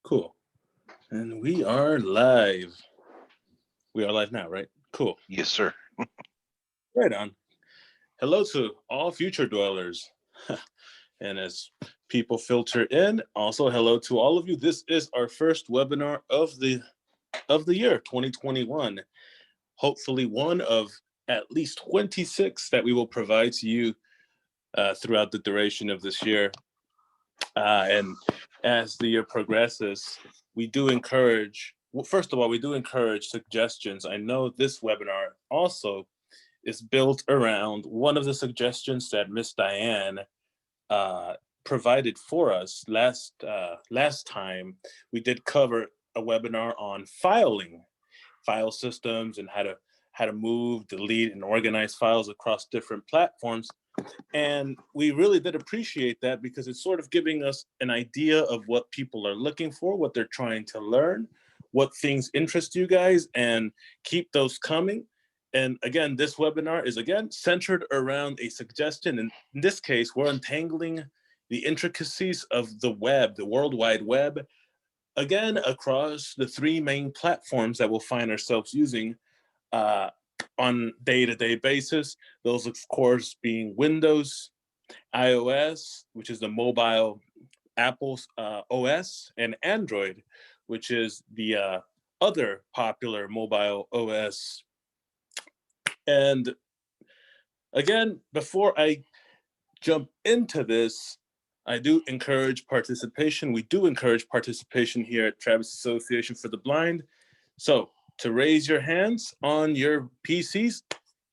Cool. And we are live. We are live now, right? Cool. Yes, sir. Right on. Hello to all future dwellers. And as people filter in, also hello to all of you. This is our first webinar of the year 2021. Hopefully one of at least 26 that we will provide to you throughout the duration of this year. And as the year progresses, we do encourage, well, first of all, we do encourage suggestions. I know this webinar also is built around one of the suggestions that Miss Diane provided for us last time. We did cover a webinar on filing, file systems, and how to move, delete, and organize files across different platforms. And we really did appreciate that because it's sort of giving us an idea of what people are looking for, what they're trying to learn, what things interest you guys, and keep those coming. And again, this webinar is again centered around a suggestion. In this case, we're untangling the intricacies of the web, the World Wide Web, again, across the three main platforms that we'll find ourselves using on day-to-day basis. Those, of course, being Windows, iOS, which is the mobile Apple's OS, and Android, which is the other popular mobile OS. And again, before I jump into this, I do encourage participation. We do encourage participation here at Travis Association for the Blind. So to raise your hands on your PCs,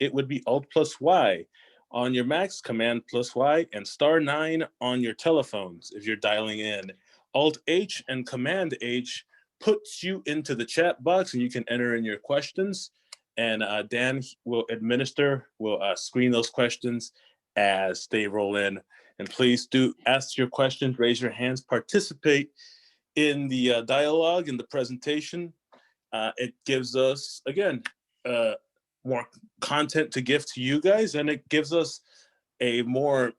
it would be Alt+Y. On your Macs, Command+Y, and *9 on your telephones if you're dialing in. Alt-H and Command-H puts you into the chat box and you can enter in your questions. And Dan will screen those questions as they roll in. And please do ask your questions, raise your hands, participate in the dialogue, in the presentation. It gives us, again, more content to give to you guys, and it gives us a more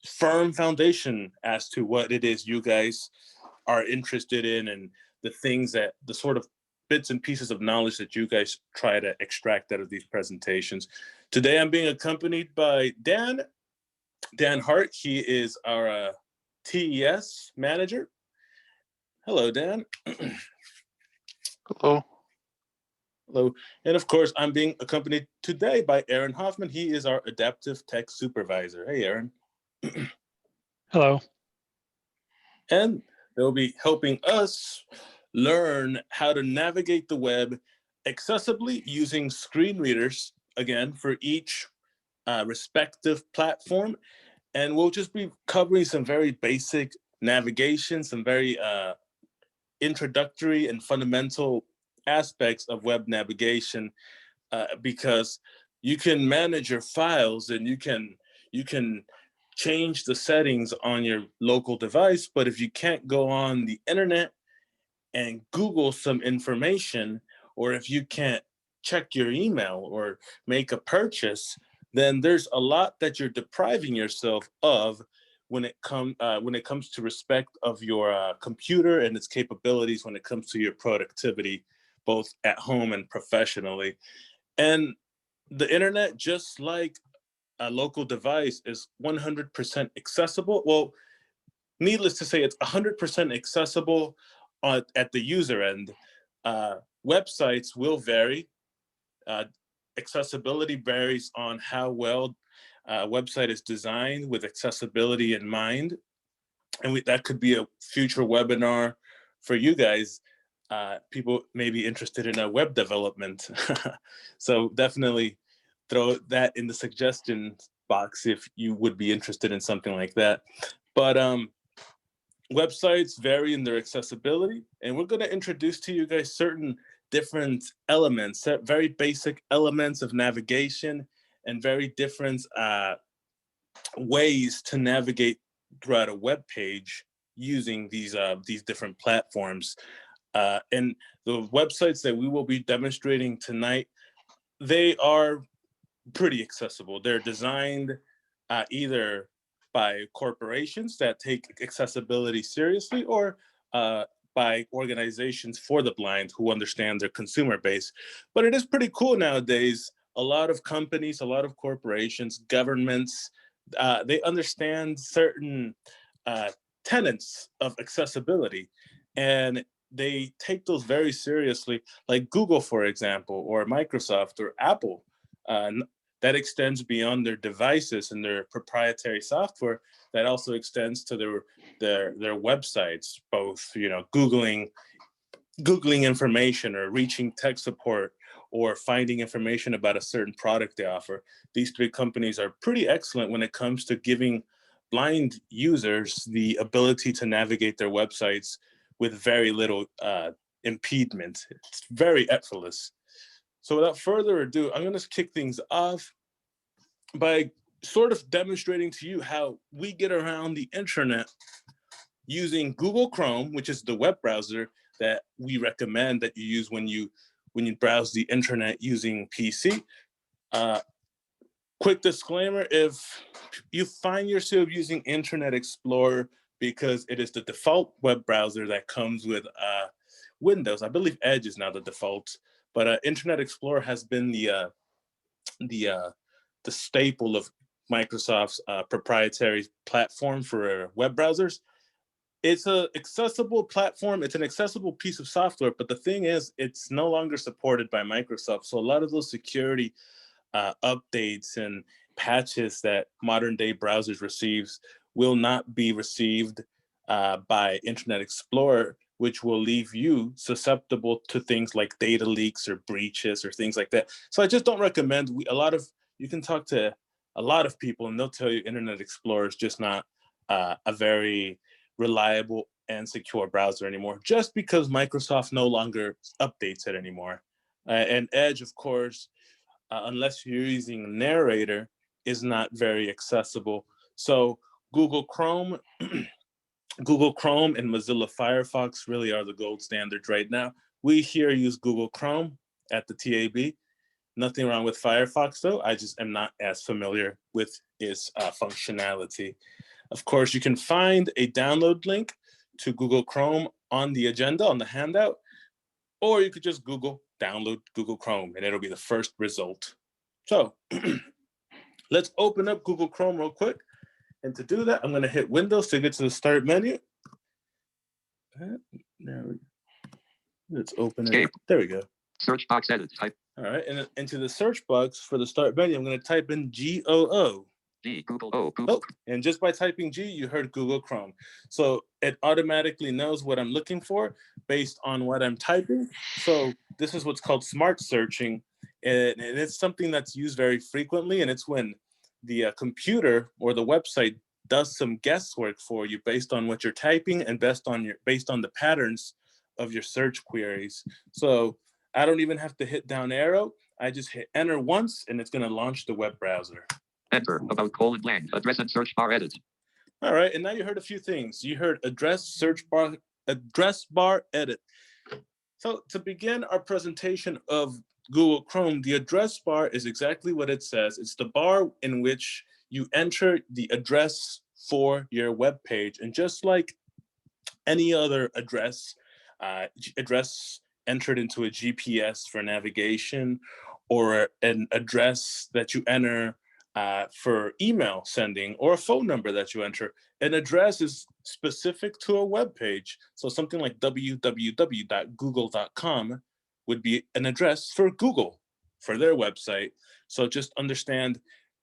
firm foundation as to what it is you guys are interested in and the sort of bits and pieces of knowledge that you guys try to extract out of these presentations. Today, I'm being accompanied by Dan Hart. He is our TES manager. Hello, Dan. Hello. Hello. And of course, I'm being accompanied today by Aaron Hoffman. He is our adaptive tech supervisor. Hey, Aaron. Hello. And they'll be helping us learn how to navigate the web accessibly using screen readers, again, for each respective platform. And we'll just be covering some very basic navigation, some very introductory and fundamental aspects of web navigation, because you can manage your files and you can change the settings on your local device, but if you can't go on the internet and Google some information, or if you can't check your email or make a purchase, then there's a lot that you're depriving yourself of when it comes to respect of your computer and its capabilities, when it comes to your productivity, both at home and professionally. And the internet, just like a local device, is 100% accessible. Well, needless to say, it's 100% accessible at the user end. Websites will vary. Accessibility varies on how well a website is designed with accessibility in mind. And that could be a future webinar for you guys. People may be interested in web development. So definitely throw that in the suggestion box if you would be interested in something like that. But websites vary in their accessibility, and we're going to introduce to you guys certain different elements, very basic elements of navigation, and very different ways to navigate throughout a web page using these different platforms. And the websites that we will be demonstrating tonight, they are pretty accessible. They're designed either by corporations that take accessibility seriously, or by organizations for the blind who understand their consumer base. But it is pretty cool nowadays. A lot of companies, a lot of corporations, governments, they understand certain tenets of accessibility, and they take those very seriously, like Google, for example, or Microsoft or Apple. That extends beyond their devices and their proprietary software. That also extends to their websites, both googling information or reaching tech support or finding information about a certain product they offer. These three companies are pretty excellent when it comes to giving blind users the ability to navigate their websites with very little impediment. It's very effortless. So without further ado, I'm going to kick things off by sort of demonstrating to you how we get around the internet using Google Chrome, which is the web browser that we recommend that you use when you browse the internet using PC. Quick disclaimer, if you find yourself using Internet Explorer because it is the default web browser that comes with Windows, I believe Edge is now the default, but Internet Explorer has been the staple of Microsoft's proprietary platform for web browsers. It's an accessible platform. It's an accessible piece of software, but the thing is, it's no longer supported by Microsoft. So a lot of those security updates and patches that modern day browsers receives will not be received by Internet Explorer, which will leave you susceptible to things like data leaks or breaches or things like that. So I just don't recommend. You can talk to a lot of people and they'll tell you Internet Explorer is just not a very reliable and secure browser anymore, just because Microsoft no longer updates it anymore. And Edge, of course, unless you're using Narrator, is not very accessible. So Google Chrome, Google Chrome and Mozilla Firefox really are the gold standard right now. We here use Google Chrome at the TAB. Nothing wrong with Firefox though. I just am not as familiar with its functionality. Of course, you can find a download link to Google Chrome on the agenda, on the handout, or you could just download Google Chrome, and it'll be the first result. So let's open up Google Chrome real quick. And to do that, I'm going to hit Windows to get to the start menu. Let's open it. There we go. Search box edit. Type. All right, and into the search box for the start menu, I'm going to type in GOO. Google. Google. Oh, and just by typing G, you heard Google Chrome. So it automatically knows what I'm looking for based on what I'm typing. So this is what's called smart searching. And it's something that's used very frequently. And it's when the computer or the website does some guesswork for you based on what you're typing and based on the patterns of your search queries. So I don't even have to hit down arrow. I just hit enter once and it's going to launch the web browser. Enter about :blank address and search bar edit. All right, and now you heard a few things. You heard address bar edit. So to begin our presentation of Google Chrome, the address bar is exactly what it says. It's the bar in which you enter the address for your web page, and just like any other address entered into a GPS for navigation, or an address that you enter for email sending, or a phone number that you enter. An address is specific to a web page. So something like www.google.com would be an address for Google, for their website. So just understand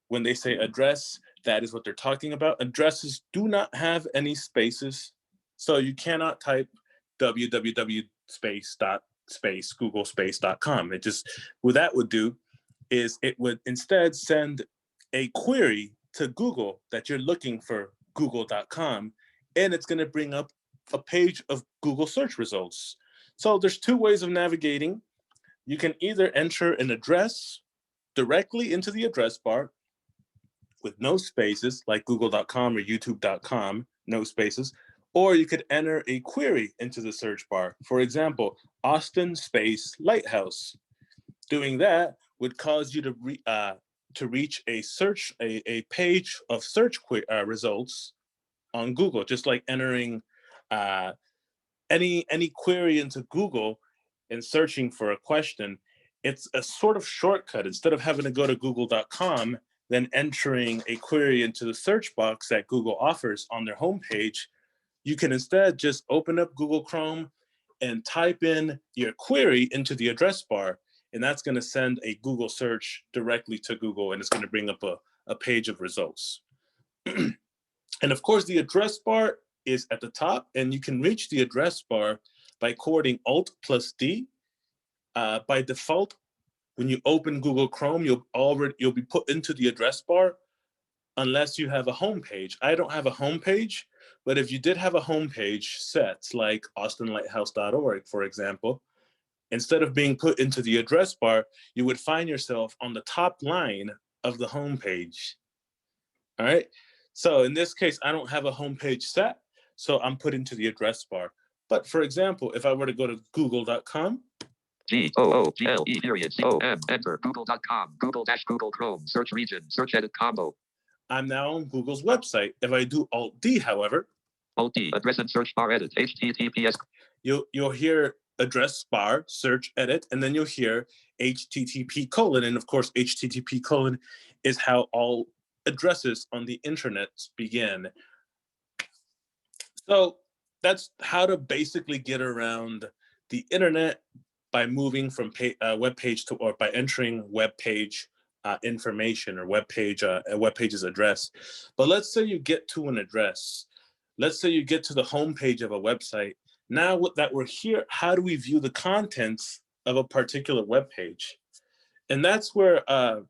when they say address, that is what they're talking about. Addresses do not have any spaces. So you cannot type www.googlespace.com. It just, what that would do is it would instead send a query to Google that you're looking for google.com, and it's going to bring up a page of Google search results. So there's two ways of navigating. You can either enter an address directly into the address bar with no spaces, like google.com or youtube.com, no spaces, or you could enter a query into the search bar. For example, Austin space lighthouse. Doing that would cause you to reach a page of search results on Google, just like entering any query into Google and searching for a question, it's a sort of shortcut. Instead of having to go to google.com, then entering a query into the search box that Google offers on their homepage, you can instead just open up Google Chrome and type in your query into the address bar, and that's going to send a Google search directly to Google, and it's going to bring up a page of results. And of course, the address bar is at the top, and you can reach the address bar by chording Alt+D. By default, when you open Google Chrome, you'll be put into the address bar unless you have a home page. I don't have a home page, but if you did have a home page set, like austinlighthouse.org, for example, instead of being put into the address bar, you would find yourself on the top line of the home page. All right. So in this case, I don't have a home page set, so I'm put into the address bar. But for example, if I were to go to google.com, Google.com, period, C-O-M, enter, google.com, Google Chrome, search region, search edit combo. I'm now on Google's website. If I do Alt-D, however, Alt-D, address and search bar edit, HTTPS. You'll hear address bar, search edit, and then you'll hear HTTP:, and of course, HTTP:, is how all addresses on the internet begin. So that's how to basically get around the internet by moving from web page to, or by entering web page information or web page's address. But let's say you get to an address. Let's say you get to the home page of a website. Now that we're here, how do we view the contents of a particular web page? And that's where your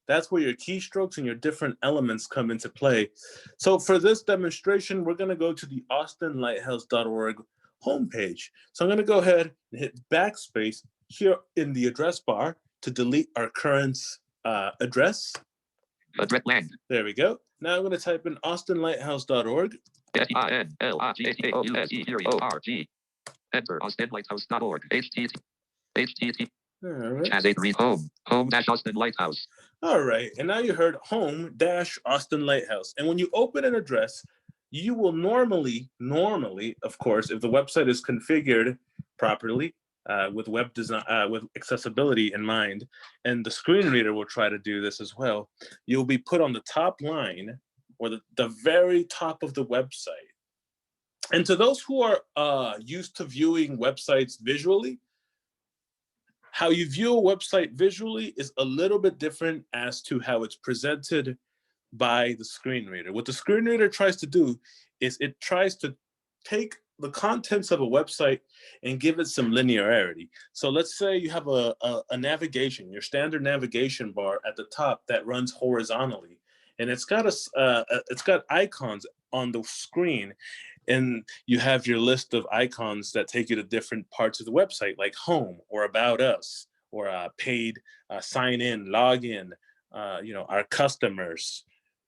keystrokes and your different elements come into play. So for this demonstration, we're going to go to the austinlighthouse.org homepage. So I'm going to go ahead and hit backspace here in the address bar to delete our current address. Address land. There we go. Now I'm going to type in austinlighthouse.org. SINLIGHTHOUSE, period, RG. Enter, austinlighthouse.org, HTTP. All right. Has a read home dash Austin Lighthouse. All right, and now you heard home dash Austin Lighthouse. And when you open an address, you will normally, of course, if the website is configured properly with web design, with accessibility in mind, and the screen reader will try to do this as well, you'll be put on the top line or the very top of the website. And to those who are used to viewing websites visually, how you view a website visually is a little bit different as to how it's presented by the screen reader. What the screen reader tries to do is it tries to take the contents of a website and give it some linearity. So let's say you have a navigation, your standard navigation bar at the top that runs horizontally, and it's got icons on the screen, and you have your list of icons that take you to different parts of the website, like home or about us or paid, sign in, log in, our customers,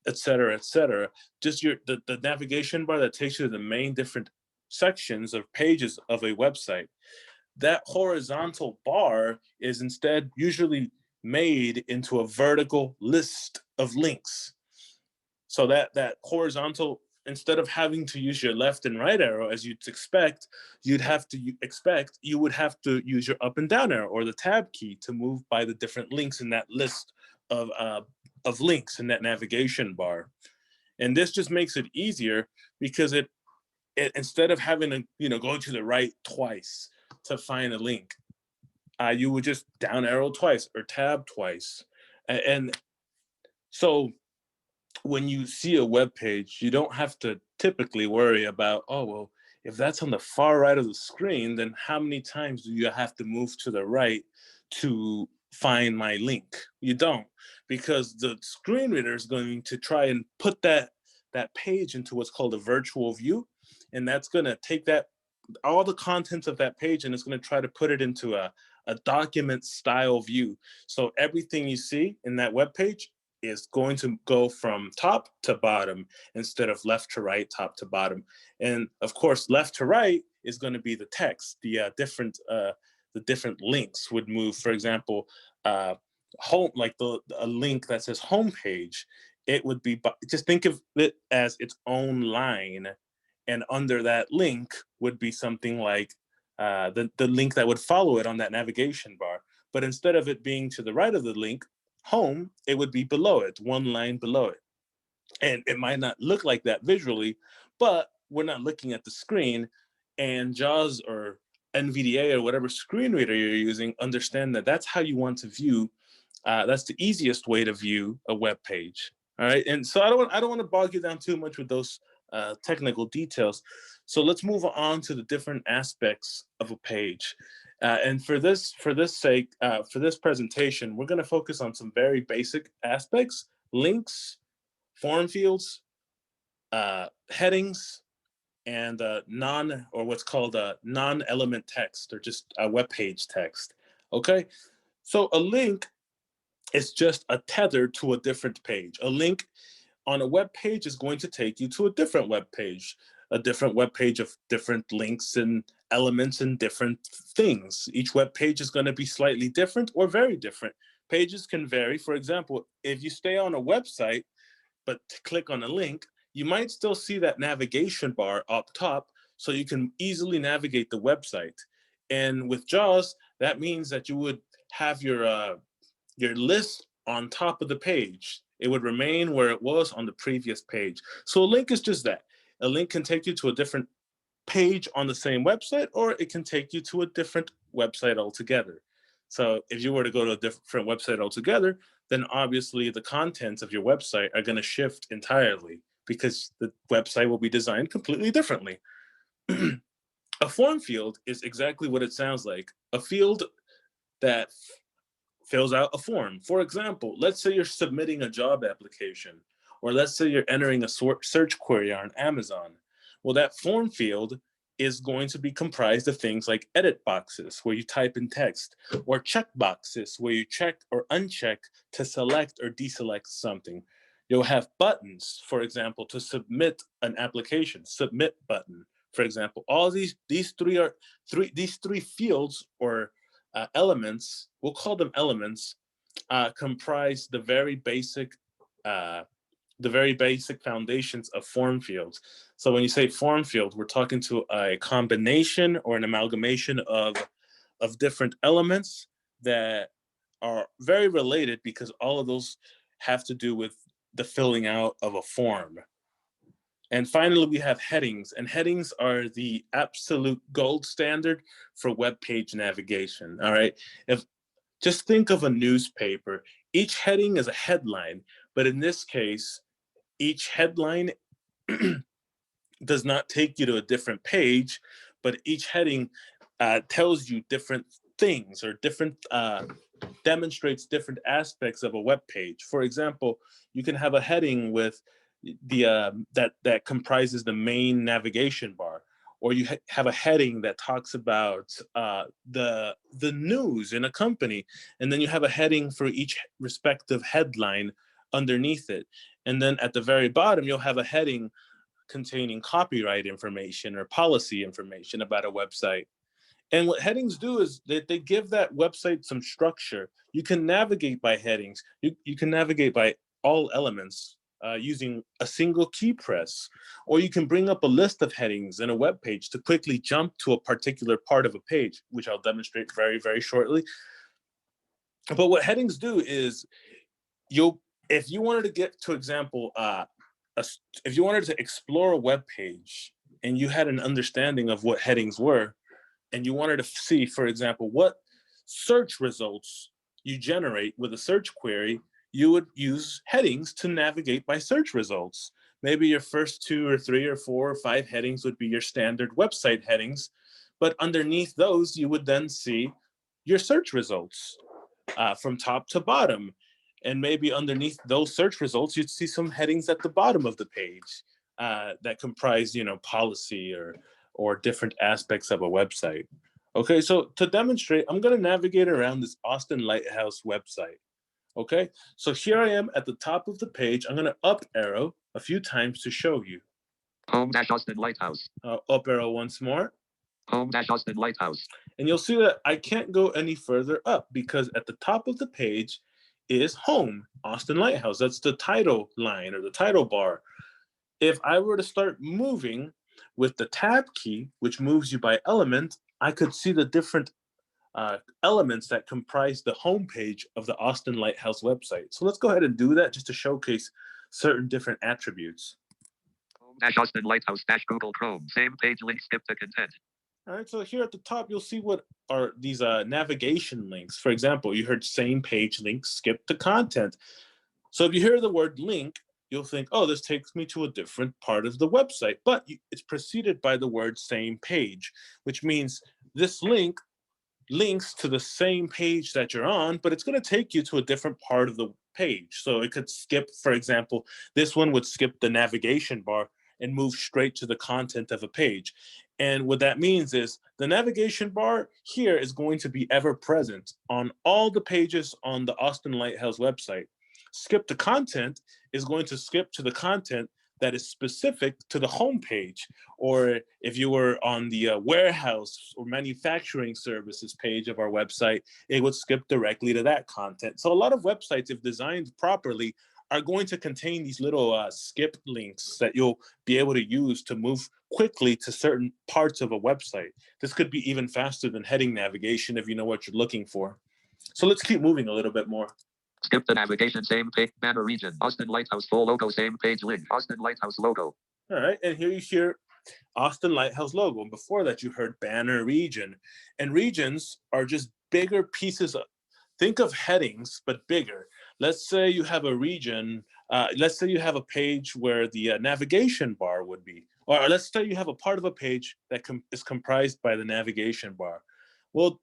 et cetera, et cetera. Just the navigation bar that takes you to the main different sections of pages of a website. That horizontal bar is instead usually made into a vertical list of links. So that horizontal, instead of having to use your left and right arrow as you'd expect, you would have to use your up and down arrow or the tab key to move by the different links in that list of links in that navigation bar. And this just makes it easier because it instead of having to go to the right twice to find a link, you would just down arrow twice or tab twice. And so when you see a web page, you don't have to typically worry about, oh, well, if that's on the far right of the screen, then how many times do you have to move to the right to find my link? You don't, because the screen reader is going to try and put that page into what's called a virtual view. And that's going to take all the contents of that page, and it's going to try to put it into a document style view. So everything you see in that web page is going to go from top to bottom instead of left to right, top to bottom. And of course, left to right is going to be the text. The different links would move. For example, home, like a link that says homepage, it would be, just think of it as its own line And under that link would be something like the link that would follow it on that navigation bar. But instead of it being to the right of the link, home, it would be below it, one line below it. And it might not look like that visually, but we're not looking at the screen, and JAWS or NVDA or whatever screen reader you're using understand that that's how you want to view. That's the easiest way to view a web page. All right, and so I don't want to bog you down too much with those technical details. So let's move on to the different aspects of a page. And for this sake, for this presentation, we're going to focus on some very basic aspects: links, form fields, headings, and what's called non-element text, or just a web page text. Okay, so a link is just a tether to a different page. A link on a web page is going to take you to a different web page of different links and elements and different things. Each web page is going to be slightly different or very different. Pages can vary. For example, if you stay on a website but click on a link, you might still see that navigation bar up top, so you can easily navigate the website. And with JAWS, that means that you would have your list on top of the page. It would remain where it was on the previous page. So a link is just that. A link can take you to a different page on the same website, or it can take you to a different website altogether. So if you were to go to a different website altogether, then obviously the contents of your website are going to shift entirely, because the website will be designed completely differently. A form field is exactly what it sounds like: a field that fills out a form. For example, let's say you're submitting a job application, or let's say you're entering a search query on Amazon. Well, that form field is going to be comprised of things like edit boxes, where you type in text, or check boxes, where you check or uncheck to select or deselect something. You'll have buttons, for example, to submit an application, submit button, for example. All these three fields, or elements, we'll call them elements, comprise the very basic foundations of form fields. So when you say form field, we're talking to a combination or an amalgamation of different elements that are very related, because all of those have to do with the filling out of a form. And finally, we have headings, and headings are the absolute gold standard for web page navigation. All right, just think of a newspaper. Each heading is a headline, but in this case, each headline does not take you to a different page, but each heading tells you different things, or demonstrates different aspects of a web page. For example, you can have a heading with that comprises the main navigation bar, or you have a heading that talks about the news in a company, and then you have a heading for each respective headline underneath it. And then at the very bottom, you'll have a heading containing copyright information or policy information about a website. And what headings do is that they give that website some structure. You can navigate by headings. You can navigate by all elements using a single key press, or you can bring up a list of headings in a web page to quickly jump to a particular part of a page, which I'll demonstrate very, very shortly. But what headings do is, if you wanted to get to example, if you wanted to explore a web page and you had an understanding of what headings were, and you wanted to see, for example, what search results you generate with a search query, you would use headings to navigate by search results. Maybe your first 2 or 3 or 4 or 5 headings would be your standard website headings, but underneath those, you would then see your search results from top to bottom. And maybe underneath those search results, you'd see some headings at the bottom of the page that comprise, policy or different aspects of a website. Okay, so to demonstrate, I'm going to navigate around this Austin Lighthouse website. Okay, so here I am at the top of the page. I'm going to up arrow a few times to show you. Home-Austin Lighthouse. Up arrow once more. Home-Austin Lighthouse. And you'll see that I can't go any further up, because at the top of the page is Home, Austin Lighthouse. That's the title line or the title bar. If I were to start moving, with the tab key, which moves you by element, I could see the different elements that comprise the homepage of the Austin Lighthouse website. So let's go ahead and do that just to showcase certain different attributes. Austin Lighthouse Google Chrome. Same page link, skip to content. All right, so here at the top, you'll see what are these navigation links. For example, you heard same page link, skip to content. So if you hear the word link, you'll think, oh, this takes me to a different part of the website. But it's preceded by the word same page, which means this link links to the same page that you're on, but it's going to take you to a different part of the page. So it could skip, for example, this one would skip the navigation bar and move straight to the content of a page. And what that means is the navigation bar here is going to be ever present on all the pages on the Austin Lighthouse website. Skip to content is going to skip to the content that is specific to the homepage. Or if you were on the warehouse or manufacturing services page of our website, it would skip directly to that content. So a lot of websites, if designed properly, are going to contain these little skip links that you'll be able to use to move quickly to certain parts of a website. This could be even faster than heading navigation if you know what you're looking for. So let's keep moving a little bit more. Skip the navigation, same page, banner region, Austin Lighthouse full logo, same page link, Austin Lighthouse logo. All right, and here you hear Austin Lighthouse logo. And before that, you heard banner region. And regions are just bigger pieces of, think of headings, but bigger. Let's say you have a region, let's say you have a page where the navigation bar would be, or let's say you have a part of a page that is comprised by the navigation bar. Well,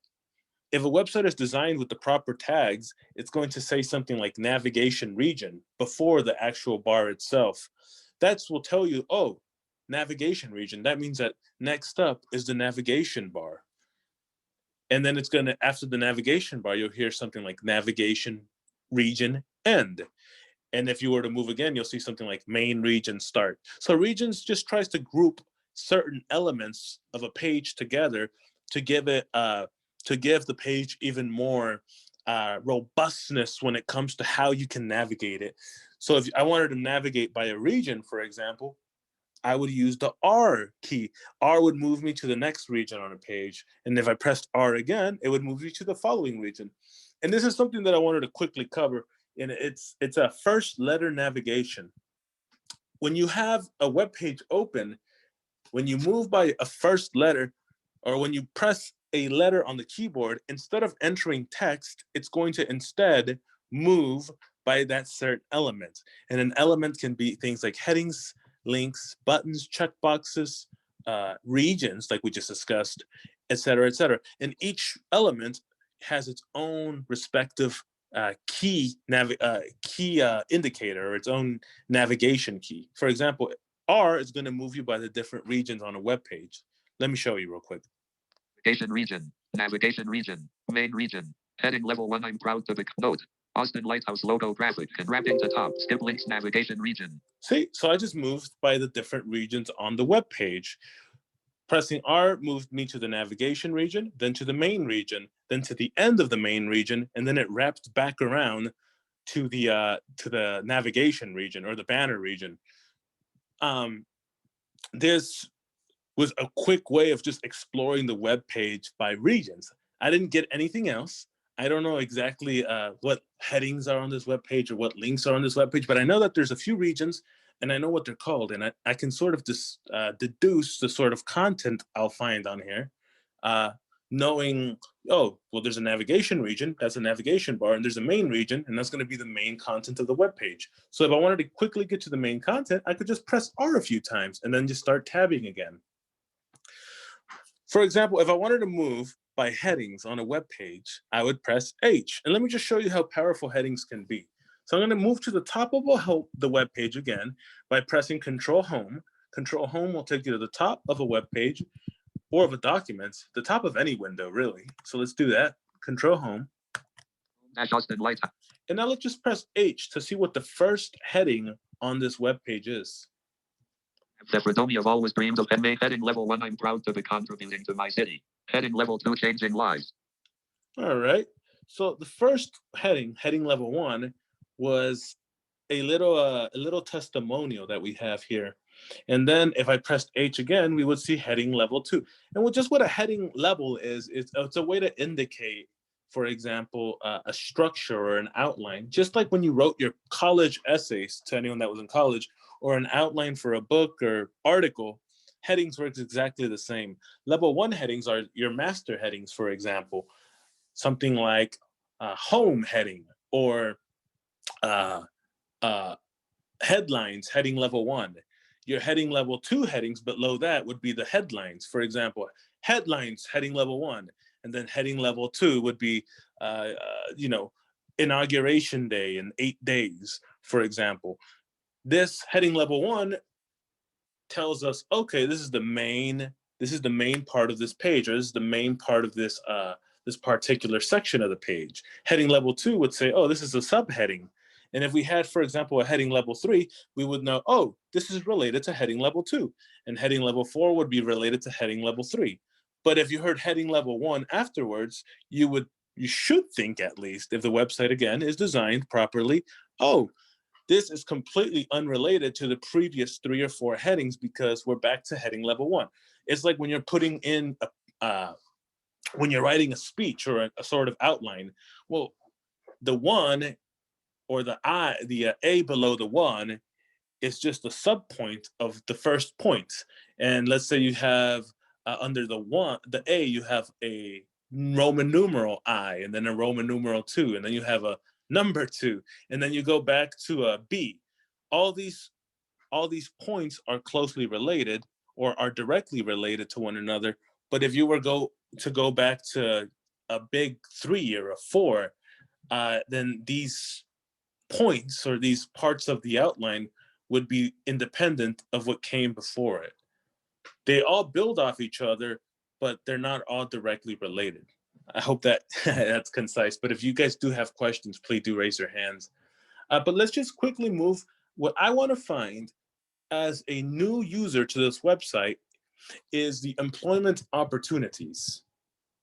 if a website is designed with the proper tags, it's going to say something like navigation region before the actual bar itself. That will tell you, oh, navigation region. That means that next up is the navigation bar. And then it's going to, after the navigation bar, you'll hear something like navigation region end. And if you were to move again, you'll see something like main region start. So regions just tries to group certain elements of a page together to give it to give the page even more robustness when it comes to how you can navigate it. So if I wanted to navigate by a region, for example, I would use the R key. R would move me to the next region on a page. And if I pressed R again, it would move me to the following region. And this is something that I wanted to quickly cover. And it's a first letter navigation. When you have a web page open, when you move by a first letter, or when you press a letter on the keyboard, instead of entering text, it's going to instead move by that certain element. And an element can be things like headings, links, buttons, checkboxes, regions, like we just discussed, et cetera, et cetera. And each element has its own respective key indicator, or its own navigation key. For example, R is going to move you by the different regions on a web page. Let me show you real quick. Navigation region, main region, heading level 1. I'm proud to note. Austin Lighthouse logo graphic and wrapping to top. Skip links, navigation region. See, so I just moved by the different regions on the web page. Pressing R moved me to the navigation region, then to the main region, then to the end of the main region, and then it wrapped back around to the navigation region, or the banner region. This was a quick way of just exploring the web page by regions. I didn't get anything else. I don't know exactly what headings are on this web page or what links are on this web page, but I know that there's a few regions and I know what they're called. And I can sort of deduce the sort of content I'll find on here, knowing, oh, well, there's a navigation region, that's a navigation bar, and there's a main region, and that's going to be the main content of the web page. So if I wanted to quickly get to the main content, I could just press R a few times and then just start tabbing again. For example, if I wanted to move by headings on a web page, I would press H. And let me just show you how powerful headings can be. So I'm going to move to the top of the web page again by pressing Control Home. Control Home will take you to the top of a web page or of a document, the top of any window, really. So let's do that. Control Home. And now let's just press H to see what the first heading on this web page is. Separatomi have always dreamed of heading level 1. I'm proud to be contributing to my city. Heading level 2, changing lives. All right. So the first heading level 1, was a little testimonial that we have here. And then if I pressed H again, we would see heading level 2. And just what a heading level is, it's a way to indicate, for example, a structure or an outline, just like when you wrote your college essays, to anyone that was in college, or an outline for a book or article. Headings works exactly the same. Level 1 headings are your master headings, for example, something like home heading or uh, uh, headlines heading level 1. Your heading level 2 headings below that would be the headlines. For example, headlines heading level 1, and then heading level 2 would be, you know, inauguration day in 8 days, for example. This heading level 1 tells us, okay, this is the main part of this page, or this is the main part of this this particular section of the page. Heading level 2 would say, oh, this is a subheading. And if we had, for example, a heading level 3, we would know, oh, this is related to heading level 2. And heading level 4 would be related to heading level 3. But if you heard heading level 1 afterwards, you should think, at least, if the website, again, is designed properly, oh, this is completely unrelated to the previous 3 or 4 headings because we're back to heading level 1. It's like when you're putting in, when you're writing a speech or a sort of outline. Well, the 1 or the A below the 1 is just a subpoint of the first point. And let's say you have under the A, you have a Roman numeral I, and then a Roman numeral 2, and then you have a number 2, and then you go back to a B. All these points are closely related or are directly related to one another. But if you were to go back to a big 3 or a 4, then these points or these parts of the outline would be independent of what came before it. They all build off each other, but they're not all directly related. I hope that that's concise. But if you guys do have questions, please do raise your hands. But let's just quickly move. What I want to find as a new user to this website is the employment opportunities.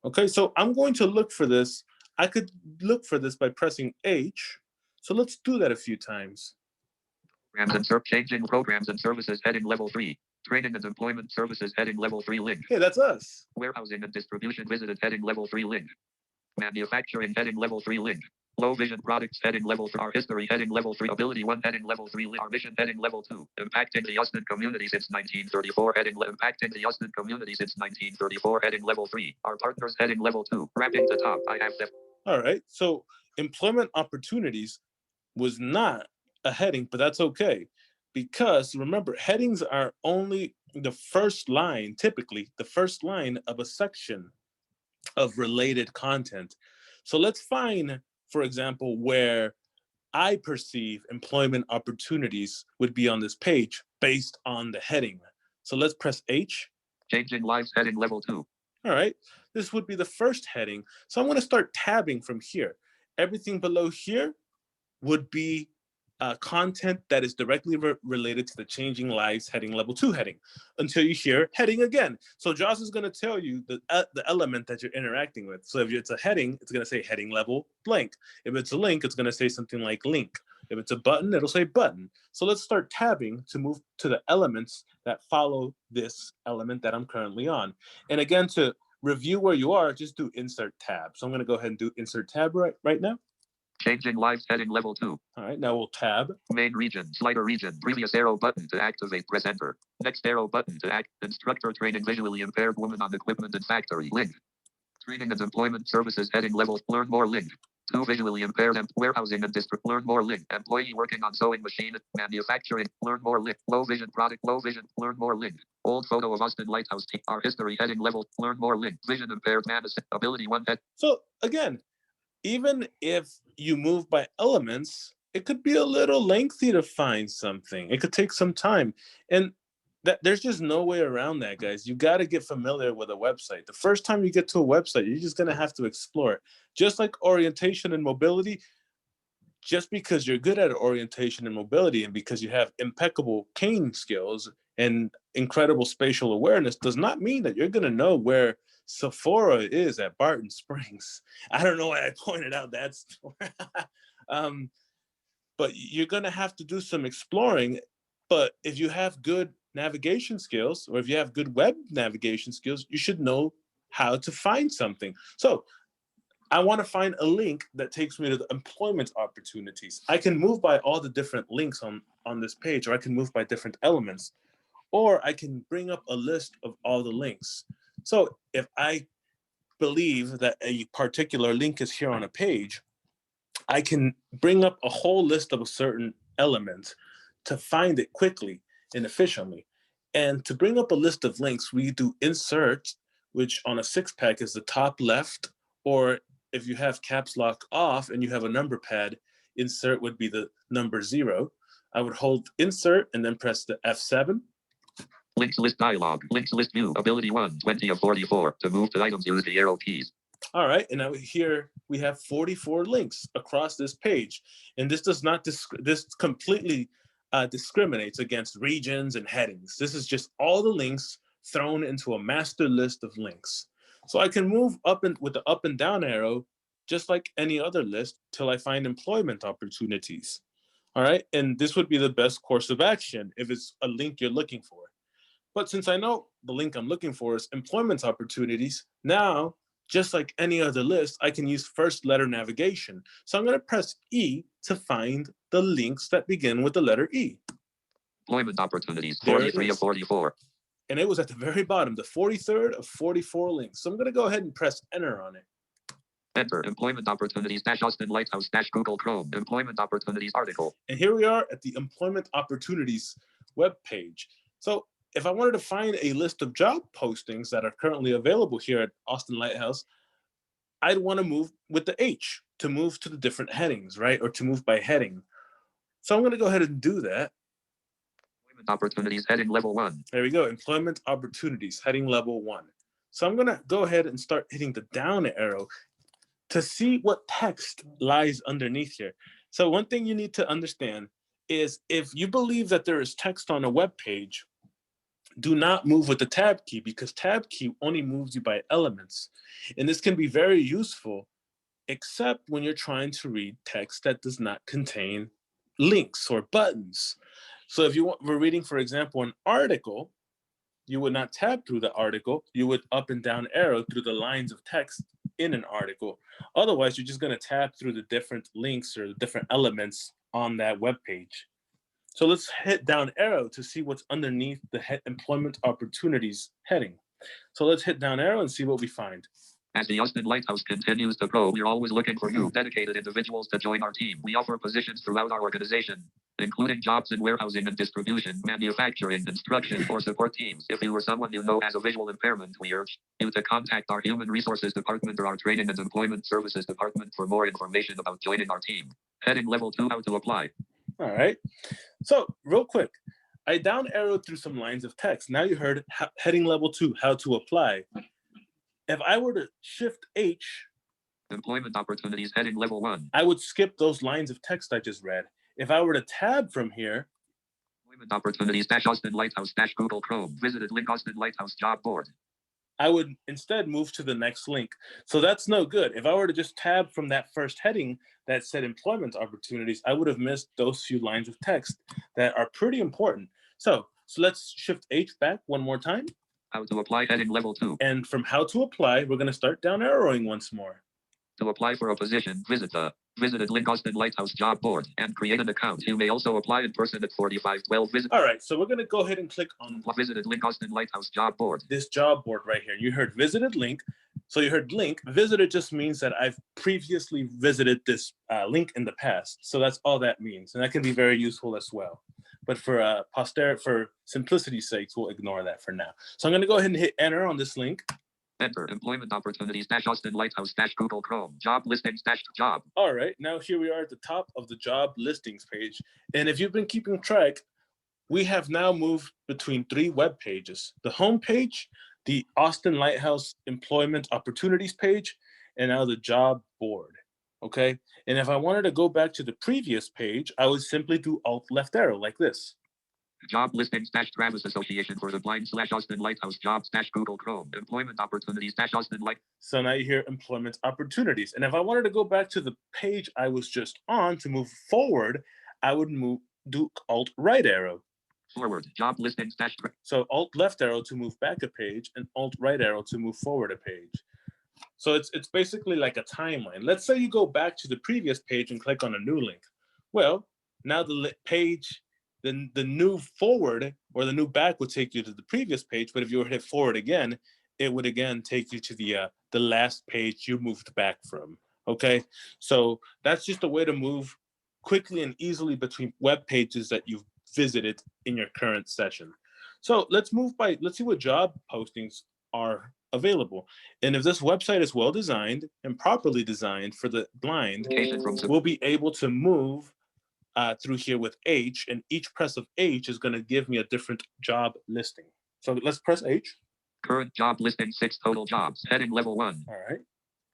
Okay, so I'm going to look for this. I could look for this by pressing H. So let's do that a few times. Changing programs and services heading level 3. Training and employment services heading level 3 link. Hey, that's us. Warehousing and distribution visited heading level 3 link. Manufacturing heading level 3 link. Low vision products heading level 3. Our history heading level 3. Ability 1 heading level 3 link. Our mission heading level 2. Impacting the Austin community since 1934 heading impacting the Austin community since 1934 heading level 3. Our partners heading level 2. Wrapping the top. I have left. All right. So employment opportunities was not a heading, but that's okay. Because remember, headings are only the first line, typically the first line of a section of related content. So let's find, for example, where I perceive employment opportunities would be on this page based on the heading. So let's press H. Changing lives heading level 2. All right, this would be the first heading. So I'm going to start tabbing from here. Everything below here would be content that is directly related to the Changing Lives heading level 2 heading until you hear heading again. So Joss is going to tell you the element that you're interacting with. So if it's a heading, it's going to say heading level blank. If it's a link, it's going to say something like link. If it's a button, it'll say button. So let's start tabbing to move to the elements that follow this element that I'm currently on. And again, to review where you are, just do insert tab. So I'm going to go ahead and do insert tab right now. Changing lives heading level 2. All right, now we'll tab. Main region, slider region, previous arrow button to activate, press enter. Next arrow button to act, instructor training visually impaired woman on equipment and factory, link. Training and employment services heading level, learn more link. 2 visually impaired and warehousing and district, learn more link. Employee working on sewing machine, manufacturing, learn more link. Low vision product, low vision, learn more link. Old photo of Austin Lighthouse, our history heading level, learn more link. Vision impaired Madison, ability 1 head. So again, even if you move by elements, it could be a little lengthy to find something. It could take some time. And there's just no way around that, guys. You got to get familiar with a website. The first time you get to a website, you're just going to have to explore it. Just like orientation and mobility, just because you're good at orientation and mobility and because you have impeccable cane skills and incredible spatial awareness does not mean that you're going to know where Sephora is at Barton Springs. I don't know why I pointed out that store. But you're going to have to do some exploring. But if you have good navigation skills, or if you have good web navigation skills, you should know how to find something. So I want to find a link that takes me to the employment opportunities. I can move by all the different links on this page, or I can move by different elements, or I can bring up a list of all the links. So if I believe that a particular link is here on a page, I can bring up a whole list of a certain element to find it quickly and efficiently. And to bring up a list of links, we do insert, which on a 6-pack is the top left, or if you have caps lock off and you have a number pad, insert would be the number 0. I would hold insert and then press the F7. Links list dialog. Links list view. Ability 1, 20 of 44. To move to items, use the arrow keys. All right, and now here we have 44 links across this page. And this does not, this completely discriminates against regions and headings. This is just all the links thrown into a master list of links. So I can move up and with the up and down arrow, just like any other list, till I find employment opportunities. All right, and this would be the best course of action if it's a link you're looking for. But since I know the link I'm looking for is employment opportunities, now, just like any other list, I can use first letter navigation. So I'm going to press E to find the links that begin with the letter E. Employment opportunities, There 43 of 44. And it was at the very bottom, the 43rd of 44 links. So I'm going to go ahead and press enter on it. Enter. Employment opportunities - Austin Lighthouse - Google Chrome. Employment opportunities article. And here we are at the employment opportunities web page. So if I wanted to find a list of job postings that are currently available here at Austin Lighthouse, I'd want to move with the H to move to the different headings, right? Or to move by heading. So I'm going to go ahead and do that. Employment opportunities heading level 1. There we go. Employment opportunities heading level 1. So I'm going to go ahead and start hitting the down arrow to see what text lies underneath here. So one thing you need to understand is if you believe that there is text on a web page, do not move with the tab key, because tab key only moves you by elements. And this can be very useful, except when you're trying to read text that does not contain links or buttons. So if you were reading, for example, an article, you would not tab through the article. You would up and down arrow through the lines of text in an article. Otherwise, you're just going to tab through the different links or the different elements on that web page. So let's hit down arrow to see what's underneath the employment opportunities heading. So let's hit down arrow and see what we find. As the Austin Lighthouse continues to grow, we're always looking for new dedicated individuals to join our team. We offer positions throughout our organization, including jobs in warehousing and distribution, manufacturing, construction, or support teams. If you or someone you know has a visual impairment, we urge you to contact our Human Resources Department or our Training and Employment Services Department for more information about joining our team. Heading level 2, how to apply. All right. So real quick, I down arrowed through some lines of text. Now you heard heading level 2, how to apply. If I were to shift H, employment opportunities heading level 1, I would skip those lines of text I just read. If I were to tab from here, employment opportunities - Austin Lighthouse - Google Chrome, visited link Austin Lighthouse job board, I would instead move to the next link. So that's no good. If I were to just tab from that first heading that said employment opportunities, I would have missed those few lines of text that are pretty important. So let's shift H back one more time. How to apply heading level 2. And from how to apply, we're going to start down arrowing once more. To apply for a position, visit the visited link Austin Lighthouse job board and create an account. You may also apply in person at 4512 visit. All right, so we're going to go ahead and click on visited link Austin Lighthouse job board. This job board right here. You heard visited link. So you heard link. Visited just means that I've previously visited this link in the past. So that's all that means. And that can be very useful as well. But for simplicity's sake, we'll ignore that for now. So I'm going to go ahead and hit enter on this link. Enter employment opportunities - Austin Lighthouse - Google Chrome job listings - job. All right, now here we are at the top of the job listings page. And if you've been keeping track, we have now moved between 3 web pages: the home page, the Austin Lighthouse employment opportunities page, and now the job board. Okay, and if I wanted to go back to the previous page, I would simply do Alt left arrow like this. Job listings - Travis Association for the Blind / Austin Lighthouse jobs - Google Chrome employment opportunities - Austin Light. So now you hear employment opportunities. And if I wanted to go back to the page I was just on to move forward, I would do Alt right arrow. Forward. Job listings dash. So Alt left arrow to move back a page and Alt right arrow to move forward a page. So it's basically like a timeline. Let's say you go back to the previous page and click on a new link. Well, now the page, the new forward or the new back would take you to the previous page, but if you were to hit forward again, it would again take you to the last page you moved back from. Okay, so that's just a way to move quickly and easily between web pages that you've visited in your current session. So let's see what job postings are available. And if this website is well designed and properly designed for the blind, we'll be able to move through here with H, and each press of H is going to give me a different job listing. So let's press H. Current job listing 6 total jobs. Heading level 1. All right.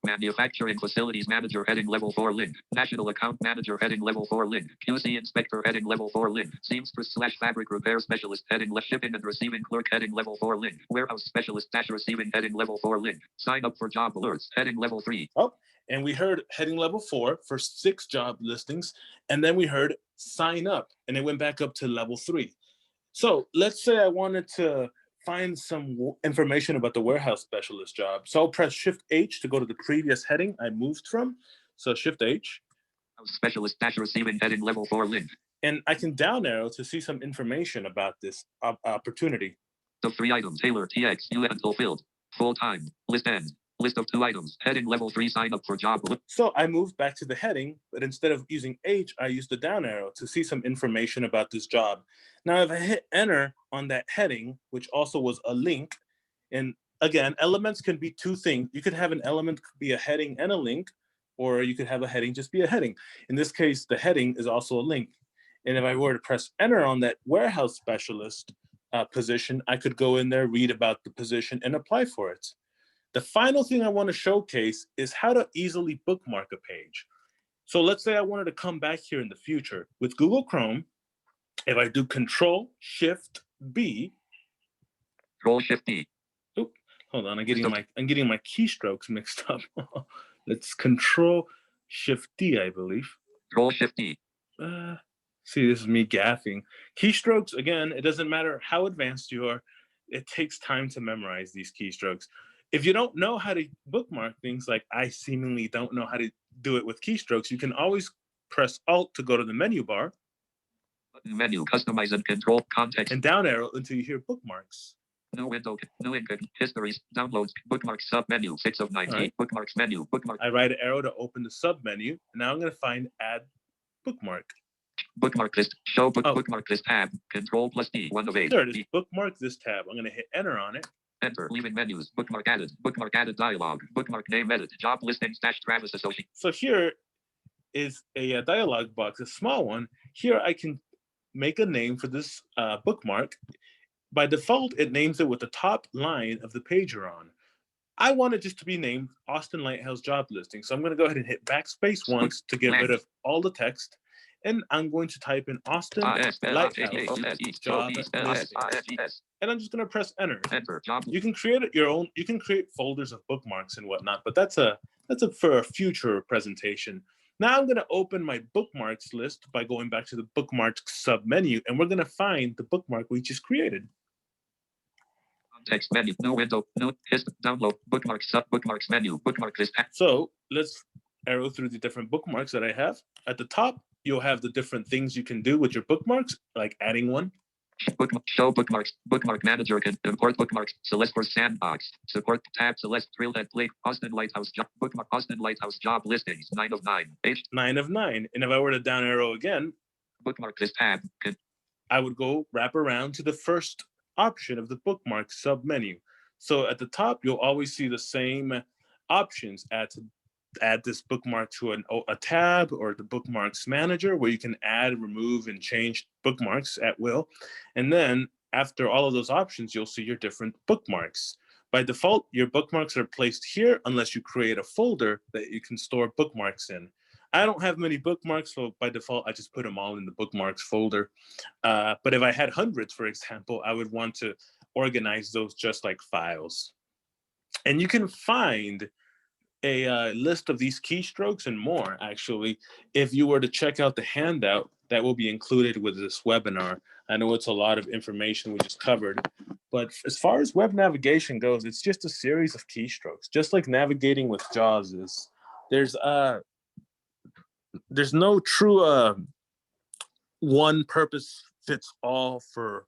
Manufacturing Facilities Manager heading level 4 link. National Account Manager heading level 4 link. QC Inspector heading level 4 link. Seamstress / Fabric Repair Specialist heading left. Shipping and Receiving Clerk heading level 4 link. Warehouse Specialist / Receiving heading level 4 link. Sign up for job alerts heading level 3. Oh, and we heard heading level 4 for 6 job listings, and then we heard sign up, and it went back up to level 3. So let's say I wanted to find some information about the warehouse specialist job. So I'll press Shift H to go to the previous heading I moved from. So Shift H. Specialist / Receiving heading level 4 link. And I can down arrow to see some information about this opportunity. The 3 items, Taylor TX, unfulfilled, full time, list end, list of 2 items, heading level 3, sign up for job. So I moved back to the heading, but instead of using H, I used the down arrow to see some information about this job. Now, if I hit enter on that heading, which also was a link, and again, elements can be 2 things. You could have an element be a heading and a link, or you could have a heading just be a heading. In this case, the heading is also a link. And if I were to press enter on that warehouse specialist position, I could go in there, read about the position, and apply for it. The final thing I want to showcase is how to easily bookmark a page. So let's say I wanted to come back here in the future. With Google Chrome, if I do Control Shift B. Control Shift B. Oop, hold on, I'm getting my keystrokes mixed up. Let's Control Shift D, I believe. Control Shift D. See, this is me gaffing. Keystrokes, again, it doesn't matter how advanced you are. It takes time to memorize these keystrokes. If you don't know how to bookmark things, like I seemingly don't know how to do it with keystrokes, you can always press Alt to go to the menu bar. Menu, customize and control context. And down arrow until you hear bookmarks. New window, new histories, downloads, bookmarks, sub menu, 6 of 19, right. Bookmarks menu, bookmark. I right arrow to open the sub menu. And now I'm going to find add bookmark. Bookmark list, show bookmark list tab, Control plus D, 1 of 8. There it is, bookmark this tab. I'm going to hit enter on it. Enter, leaving menus, bookmark added dialog, bookmark name edit, job listings / Travis Associate. So here is a dialog box, a small one. Here I can make a name for this bookmark. By default, it names it with the top line of the page you're on. I want it just to be named Austin Lighthouse job listing. So I'm going to go ahead and hit backspace once to get rid of all the text. And I'm going to type in Austin Lighthouse job listing. And I'm just going to press enter. You can create your own. You can create folders of bookmarks and whatnot, but that's for a future presentation. Now I'm going to open my bookmarks list by going back to the bookmarks submenu, and we're going to find the bookmark we just created. Text menu, no window, no download, bookmarks, sub bookmarks menu, bookmark list. So let's arrow through the different bookmarks that I have. At the top, you'll have the different things you can do with your bookmarks, like adding one. Show bookmarks. Bookmark manager can import bookmarks. Select for sandbox. Support tab. Select drill and play. Austin Lighthouse job. Bookmark. Austin Lighthouse job listings. 9 of 9. 9 of 9. And if I were to down arrow again, bookmark this tab. I would go wrap around to the first option of the bookmark submenu. So at the top, you'll always see the same options. Add this bookmark to a tab, or the bookmarks manager, where you can add, remove, and change bookmarks at will. And then after all of those options, you'll see your different bookmarks. By default, your bookmarks are placed here unless you create a folder that you can store bookmarks in. I don't have many bookmarks, so by default, I just put them all in the bookmarks folder. But if I had hundreds, for example, I would want to organize those just like files. And you can find a list of these keystrokes and more, actually, if you were to check out the handout that will be included with this webinar. I know it's a lot of information we just covered, but as far as web navigation goes, it's just a series of keystrokes, just like navigating with JAWS is. There's no true one purpose fits all for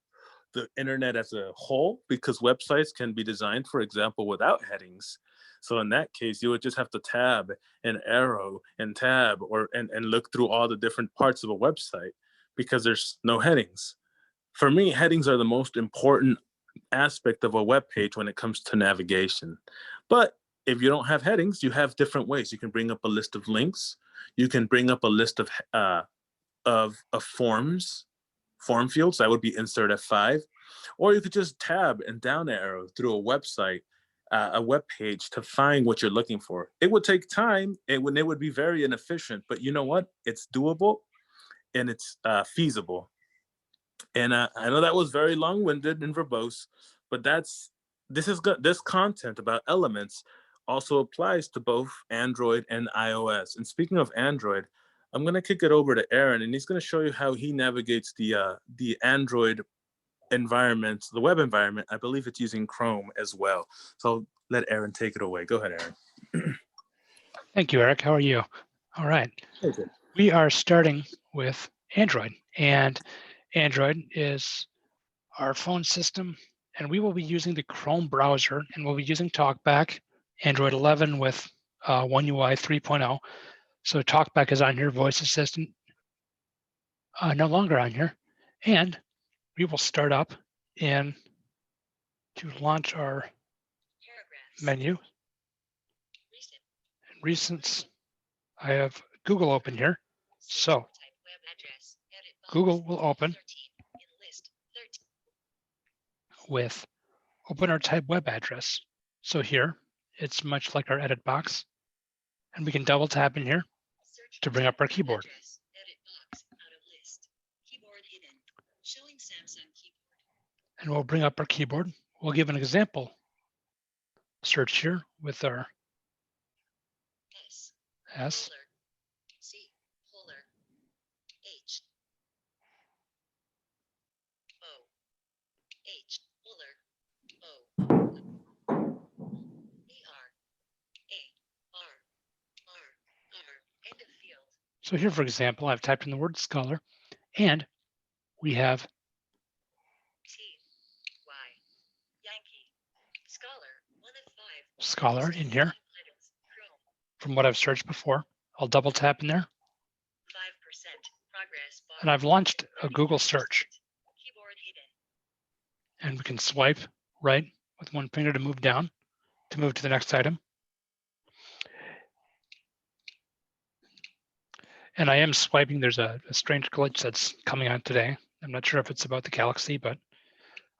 the internet as a whole, because websites can be designed, for example, without headings. So in that case, you would just have to tab and arrow and tab and look through all the different parts of a website because there's no headings. For me, headings are the most important aspect of a web page when it comes to navigation. But if you don't have headings, you have different ways. You can bring up a list of links. You can bring up a list of form fields. That would be insert F5. Or you could just tab and down arrow through a website, a web page to find what you're looking for. It would take time. It would be very inefficient, but you know what? It's doable and it's feasible. And I know that was very long-winded and verbose, but this content about elements also applies to both Android and iOS. And speaking of Android, I'm going to kick it over to Aaron, and he's going to show you how he navigates the Android environment, the web environment. I believe it's using Chrome as well. So let Aaron take it away. Go ahead, Aaron. Thank you, Eric. How are you? All right. Okay. We are starting with Android, and Android is our phone system, and we will be using the Chrome browser, and we'll be using TalkBack, Android 11 with One UI 3.0. So TalkBack is on here, voice assistant, no longer on here. And we will start up to launch our menu. Recents, I have Google open here. So Google will open with open our type web address. So here, it's much like our edit box. And we can double tap in here to bring up our keyboard. And we'll bring up our keyboard. We'll give an example search here with our S. So here, for example, I've typed in the word scholar, and we have scholar in here from what I've searched before. I'll double tap in there. And I've launched a Google search. And we can swipe right with one finger to move down, to move to the next item. And I am swiping. There's a strange glitch that's coming on today. I'm not sure if it's about the Galaxy, but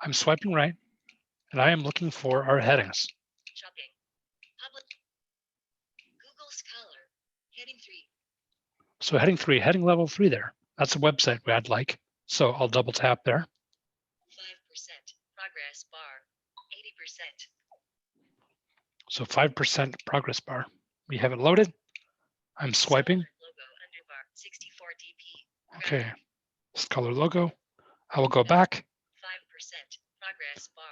I'm swiping right, and I am looking for our headings. Shopping. Public. Google Scholar. Heading 3. So heading 3, heading level 3 there. That's a website I'd like. So I'll double tap there. 5% progress bar. 80%. So 5% progress bar. We have it loaded. I'm swiping. Logo underbar 64 dp. Okay. Scholar logo. I will go back. 5% progress bar.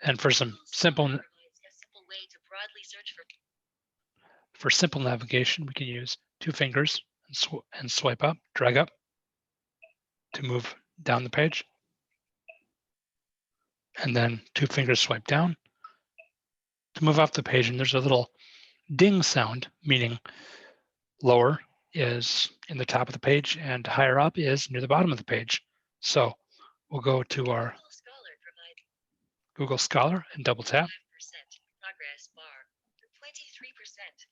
And for some simple way to broadly search for simple navigation, we can use 2 fingers and swipe up, drag up to move down the page. And then 2 fingers swipe down to move off the page. And there's a little ding sound, meaning lower is in the top of the page and higher up is near the bottom of the page. So we'll go to our Google Scholar and double tap. 5% progress bar. 23%.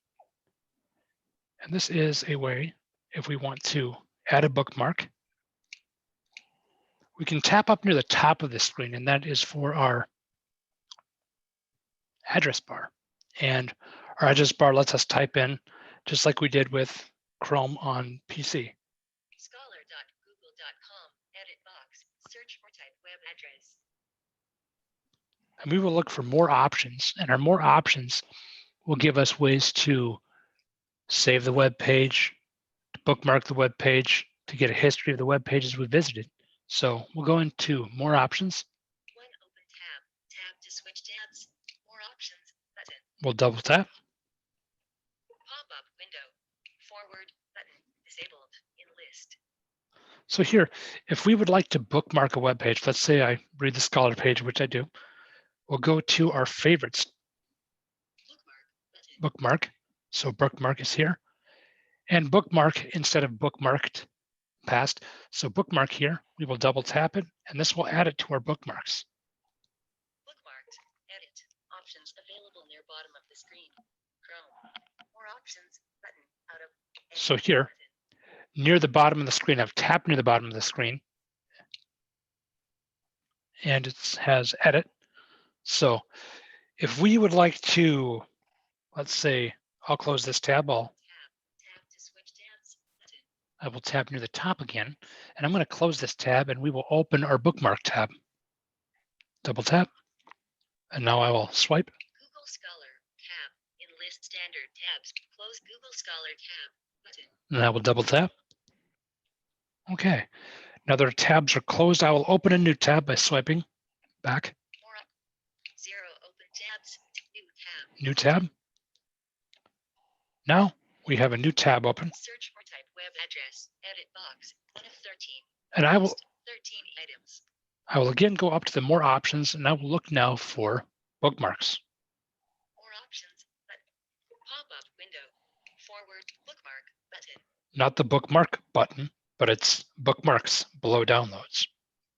And this is a way, if we want to add a bookmark, we can tap up near the top of the screen, and that is for our address bar. And our address bar lets us type in, just like we did with Chrome on PC. Scholar.google.com, edit box, search for type web address. And we will look for more options, and our more options will give us ways to save the web page, to bookmark the web page, to get a history of the web pages we visited. So we'll go into more options. One open tab. Tab to switch tabs. More options button. We'll double tap. Pop-up window. Forward button. Disabled in list. So here, if we would like to bookmark a web page, let's say I read the Scholar page, which I do, we'll go to our favorites Bookmark button. bookmark. So bookmark is here. And bookmark instead of bookmarked past. So bookmark here, we will double tap it, and this will add it to our bookmarks. Bookmarked. Edit. Options available near bottom of the screen. Chrome. More options button. Out of. So here, near the bottom of the screen, I've tapped near the bottom of the screen, and it has edit. So if we would like to, let's say, I'll close this tab, Tab to switch tabs button. I will tap near the top again, and I'm going to close this tab, and we will open our bookmark tab. Double tap, and now I will swipe. Google Scholar tab. In list standard tabs. Close Google Scholar tab button. And I will double tap. Okay, now that our tabs are closed, I will open a new tab by swiping back. More up. 0 open tabs. New tab. New tab. Now we have a new tab open, Search or type web address. Edit box. 1 of 13. and I will List 13 items. again go up to the more options, and I will look now for bookmarks. More options button. Pop-up window. Forward bookmark button. Not the bookmark button, but it's bookmarks below downloads.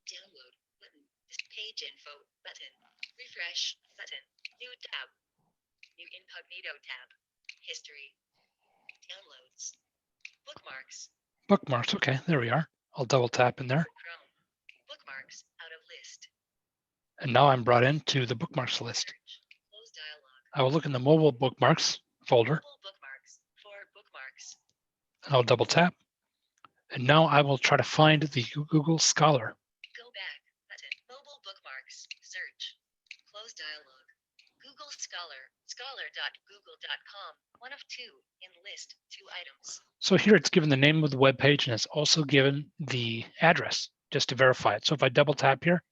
Download button. Page info button. Refresh button. New tab. New Incognito tab. History. Downloads. Bookmarks. Bookmarks, okay, there we are. I'll double tap in there, Chrome. Bookmarks out of list. and now I'm brought into the bookmarks list. Search. Close dialog. I will look in the mobile bookmarks folder, Mobile bookmarks. For bookmarks. and I'll double tap. And now I will try to find the Google Scholar. Go back button. Mobile bookmarks. Search. Close dialog. Google Scholar. Scholar.google.com. 1 of 2 in list. 2 items. So here it's given the name of the web page, and it's also given the address just to verify it. So if I double tap here,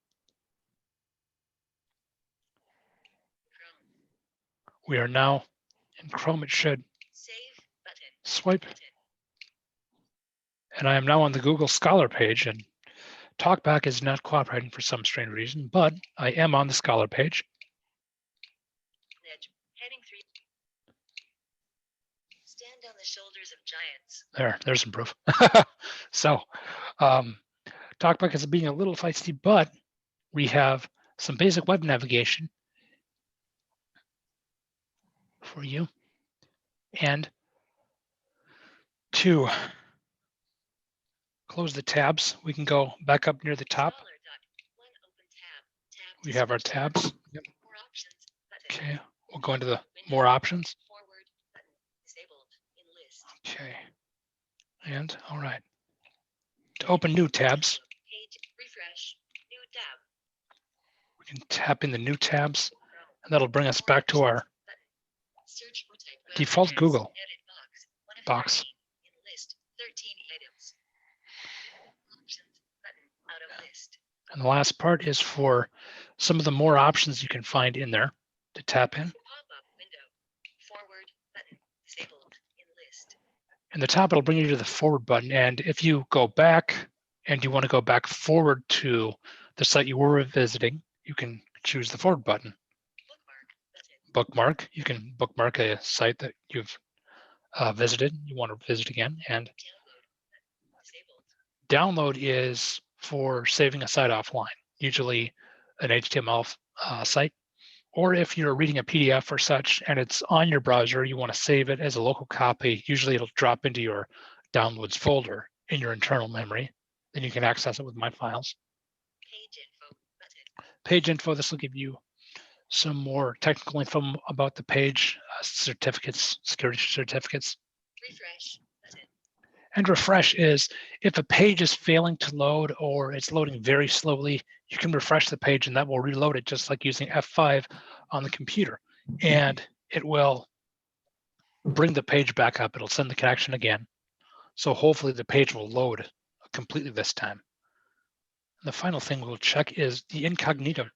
Chrome. we are now in Chrome. It should Save button. swipe, Button. and I am now on the Google Scholar page, and TalkBack is not cooperating for some strange reason, but I am on the Scholar page. Edge. Heading 3. Stand on the shoulders of giants. There's some proof. So TalkBack is being a little feisty, but we have some basic web navigation for you. And to close the tabs, we can go back up near the top. Scholar. One open tab. Tab. We to have our switch tabs. Yep. More options button. Okay, we'll go into the more options. Forward button. Disabled in list. Okay, and all right. To open new tabs, Page. Refresh. New tab. we can tap in the new tabs, Chrome. and that'll bring us back to our Search or type web default address. Google Edit box. 1 of box. 13 in list. 13 items. Options button. Out of list. And the last part is for some of the more options you can find in there to tap in. Pop-up window. Forward button. Disabled in list. In the top, it'll bring you to the forward button. And if you go back and you want to go back forward to the site you were visiting, you can choose the forward button. Bookmark button. Bookmark, you can bookmark a site that you've visited, you want to visit again. And Download button. Disabled. download is for saving a site offline, usually an HTML site. Or if you're reading a PDF or such and it's on your browser, you want to save it as a local copy. Usually it'll drop into your downloads folder in your internal memory. Then you can access it with My Files. Page info button. Page info, this will give you some more technical info about the page, certificates, security certificates. Refresh button. And refresh is if a page is failing to load or it's loading very slowly, you can refresh the page and that will reload it just like using F5 on the computer. And it will bring the page back up. It'll send the connection again. So hopefully the page will load completely this time. And the final thing we'll check is the Incognito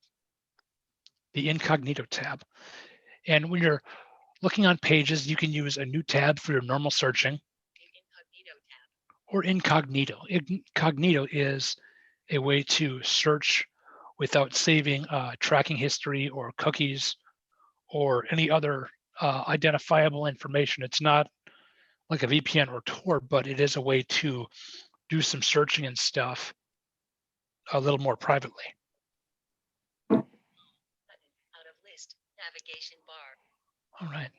tab. And when you're looking on pages, you can use a new tab for your normal searching. Or Incognito. Incognito is a way to search without saving tracking history or cookies or any other identifiable information. It's not like a VPN or Tor, but it is a way to do some searching and stuff a little more privately. Out of list, navigation bar. All right.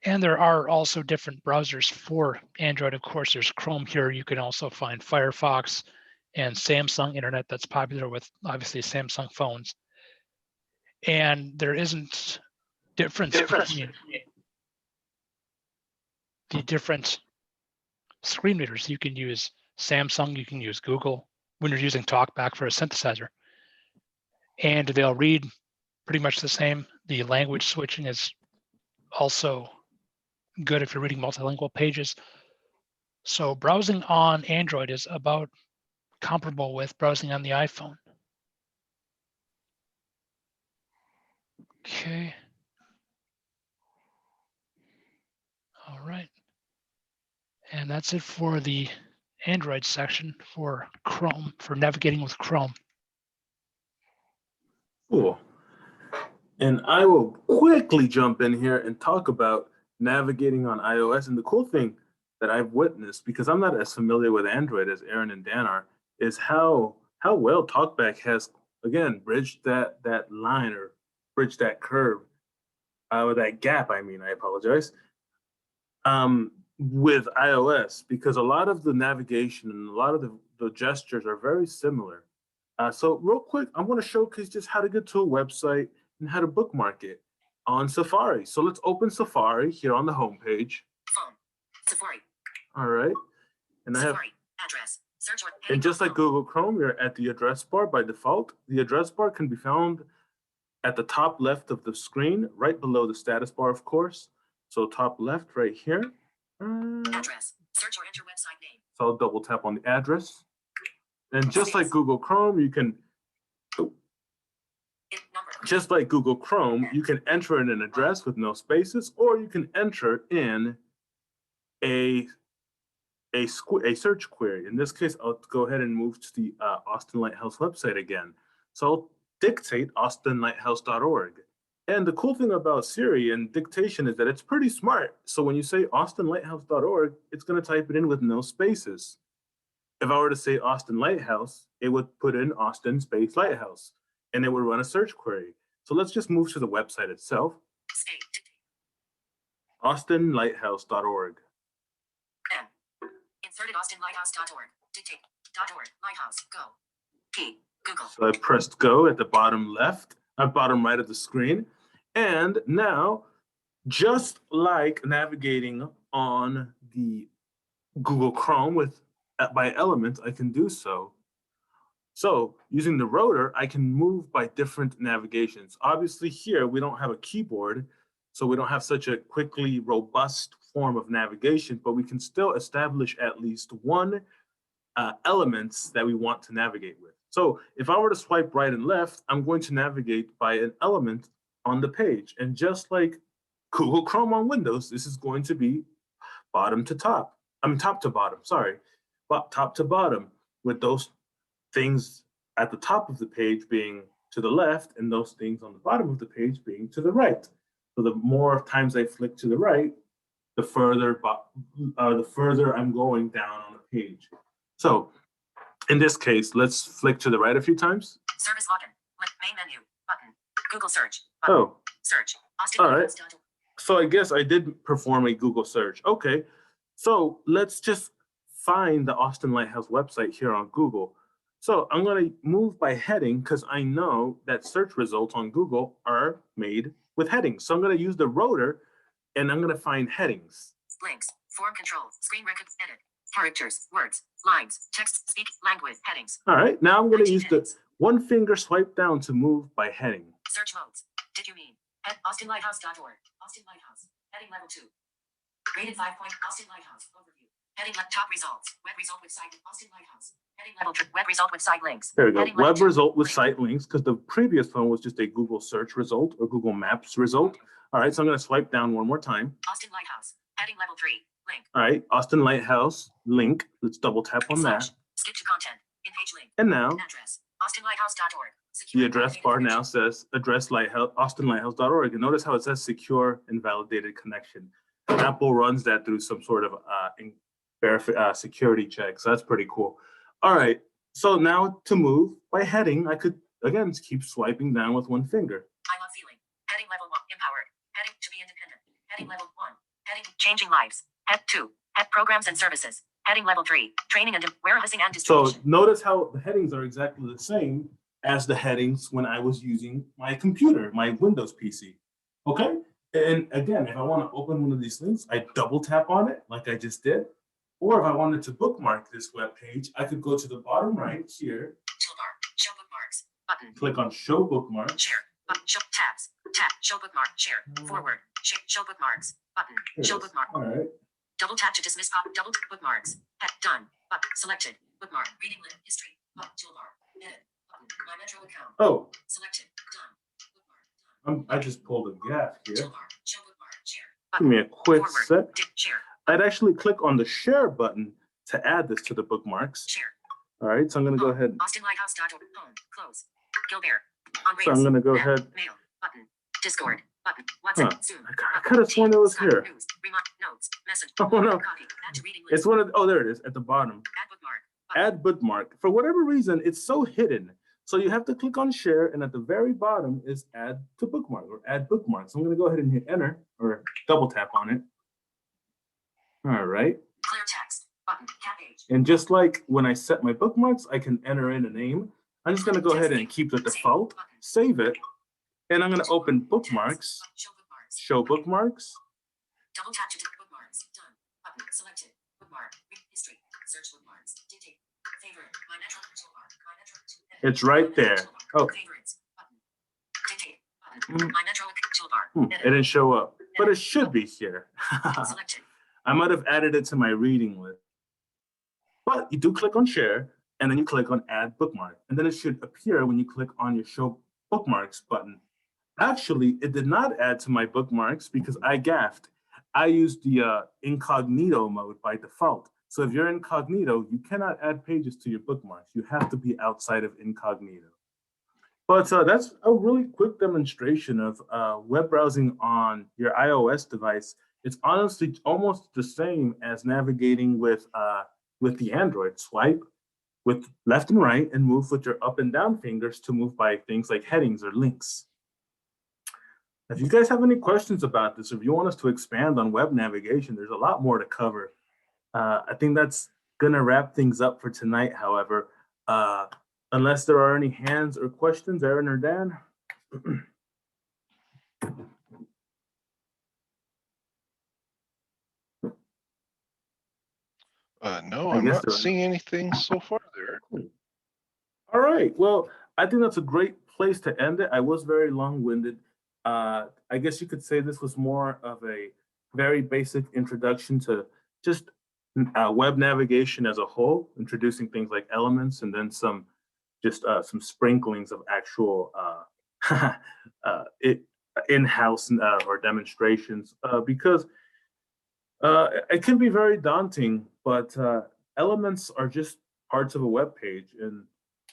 And there are also different browsers for Android. Of course, there's Chrome here. You can also find Firefox and Samsung Internet. That's popular with obviously Samsung phones. And there isn't difference between the different screen readers. You can use Samsung, you can use Google when you're using TalkBack for a synthesizer. And they'll read pretty much the same. The language switching is also good if you're reading multilingual pages. So browsing on Android is about comparable with browsing on the iPhone. Okay. All right. And that's it for the Android section for Chrome, for navigating with Chrome. Cool. And I will quickly jump in here and talk about navigating on iOS. And the cool thing that I've witnessed, because I'm not as familiar with Android as Aaron and Dan are, is how well TalkBack has, again, bridged that line or bridged that curve, or that gap, I apologize, with iOS, because a lot of the navigation and a lot of the gestures are very similar. So real quick, I'm going to showcase just how to get to a website and how to bookmark it on Safari. So let's open Safari here on the home page. Phone. Safari. All right. And Safari. Address. Search or and just like Google Chrome, you're at the address bar by default. The address bar can be found at the top left of the screen, right below the status bar, of course. So top left right here. Address. Search or enter website name. So I'll double tap on the address. And just like Google Chrome, you can, just like Google Chrome, you can enter in an address with no spaces, or you can enter in a search query. In this case, I'll go ahead and move to the Austin Lighthouse website again. So I'll dictate austinlighthouse.org. And the cool thing about Siri and dictation is that it's pretty smart. So when you say austinlighthouse.org, it's going to type it in with no spaces. If I were to say Austin Lighthouse, it would put in Austin space Lighthouse, and it would run a search query. So let's just move to the website itself. austinlighthouse.org. Inserted austinlighthouse.org. Dictate. .org. Lighthouse. Go. Key. Google. So I pressed go at the bottom left, bottom right of the screen. And now, just like navigating on the Google Chrome by elements, I can do so. So using the rotor, I can move by different navigations. Obviously here, we don't have a keyboard, so we don't have such a quickly robust form of navigation, but we can still establish at least one elements that we want to navigate with. So if I were to swipe right and left, I'm going to navigate by an element on the page. And just like Google Chrome on Windows, this is going to be bottom to top. Top to bottom, sorry. But top to bottom, with those things at the top of the page being to the left and those things on the bottom of the page being to the right. So the more times I flick to the right, the further I'm going down on the page. So in this case, let's flick to the right a few times. Service login. Main menu. Button. Google search. Button. Oh. Search. Austin. All right. So I guess I did perform a Google search. Okay. So let's just find the Austin Lighthouse website here on Google. So I'm going to move by heading because I know that search results on Google are made with headings. So I'm going to use the rotor and I'm going to find headings. Links. Form control. Screen record. Edit. Characters. Words. Lines. Text. Speak. Language. Headings. All right. Now I'm going to use the one finger swipe down to move by heading. Search modes. Did you mean? At austinlighthouse.org. Austin Lighthouse. Heading level 2. Rated 5 point. Austin Lighthouse. Overview. Heading top results. Web result with site Austin Lighthouse. Heading level web result with site links. There we go. Heading level Web two, result with link. site links, because the previous one was just a Google search result or Google Maps result. All right, so I'm going to swipe down one more time. Austin Lighthouse. Heading level 3. Link. All right, Austin Lighthouse link. Let's double tap on that. Skip to content. In page link. And now Address. AustinLighthouse.org. the address bar now says address lighthouse, austinlighthouse.org. And notice how it says secure and validated connection. Apple runs that through some sort of security check. So that's pretty cool. All right. So now to move by heading, I could, again, keep swiping down with one finger. I love feeling. Heading level 1. Empowered. Heading to be independent. Heading level 1. Heading changing lives. Head 2. Head programs and services. Heading level 3. Training and warehousing and So distribution. notice how the headings are exactly the same as the headings when I was using my computer, my Windows PC. Okay. And again, if I want to open one of these links, I double tap on it like I just did. Or if I wanted to bookmark this web page, I could go to the bottom right here. Toolbar. Show bookmarks. Button. Click on Show Bookmarks. Share. Button. Show tabs. Tap. Show bookmark. Share. Forward. Show bookmarks. Button. Show bookmark. All right. Double tap to dismiss pop. Double bookmarks. Done. Button. Selected. Bookmark. Reading list. History. Toolbar. Edit. Button. My Metro account. Oh, Selected. Done. Bookmark. Done. I just pulled a gap here. Toolbar. Show bookmark. Share. Give me a quick Forward. sec. Share. I'd actually click on the Share button to add this to the bookmarks. Share. All right, so I'm going to go ahead. AustinLighthouse.org. Home. Close. Gilbert. On So I'm going to go Map. ahead. Mail. Button. Discord. Button. WhatsApp. Huh. Zoom. I could have sworn it was Teams, here. News. Notes. Message. Oh, no. Copy. Add to reading list. It's one of, oh, there it is at the bottom. Add bookmark. Button. Add bookmark. For whatever reason, it's so hidden. So you have to click on Share, and at the very bottom is Add to Bookmark or Add Bookmark. So I'm going to go ahead and hit Enter or double tap on it. All right. Clear text. Button. Cat page. And just like when I set my bookmarks, I can enter in a name. I'm just going to go ahead and keep the default, save it, and I'm going to open Bookmarks, Show bookmarks. Show Bookmarks. Double tap to bookmarks. Done. Button. Selected. Bookmark. History. Search bookmarks. Dictate. Favorite. My Metro toolbar. My Metro to edit. It's right there. Oh, Favorites. Button. Dictate. Button. My Metro toolbar. it didn't show up, but it should be here. Selected. I might have added it to my reading list. But you do click on Share, and then you click on Add Bookmark. And then it should appear when you click on your Show Bookmarks button. Actually, it did not add to my bookmarks because I gaffed. I used the Incognito mode by default. So if you're incognito, you cannot add pages to your bookmarks. You have to be outside of incognito. But that's a really quick demonstration of web browsing on your iOS device. It's honestly almost the same as navigating with the Android. Swipe with left and right and move with your up and down fingers to move by things like headings or links. If you guys have any questions about this, or if you want us to expand on web navigation, there's a lot more to cover. I think that's gonna wrap things up for tonight, however, unless there are any hands or questions, Aaron or Dan. No, I'm not seeing anything so far there. All right. Well, I think that's a great place to end it. I was very long-winded. I guess you could say this was more of a very basic introduction to just web navigation as a whole, introducing things like elements and then some sprinklings of actual in-house or demonstrations because it can be very daunting, but elements are just parts of a web page, and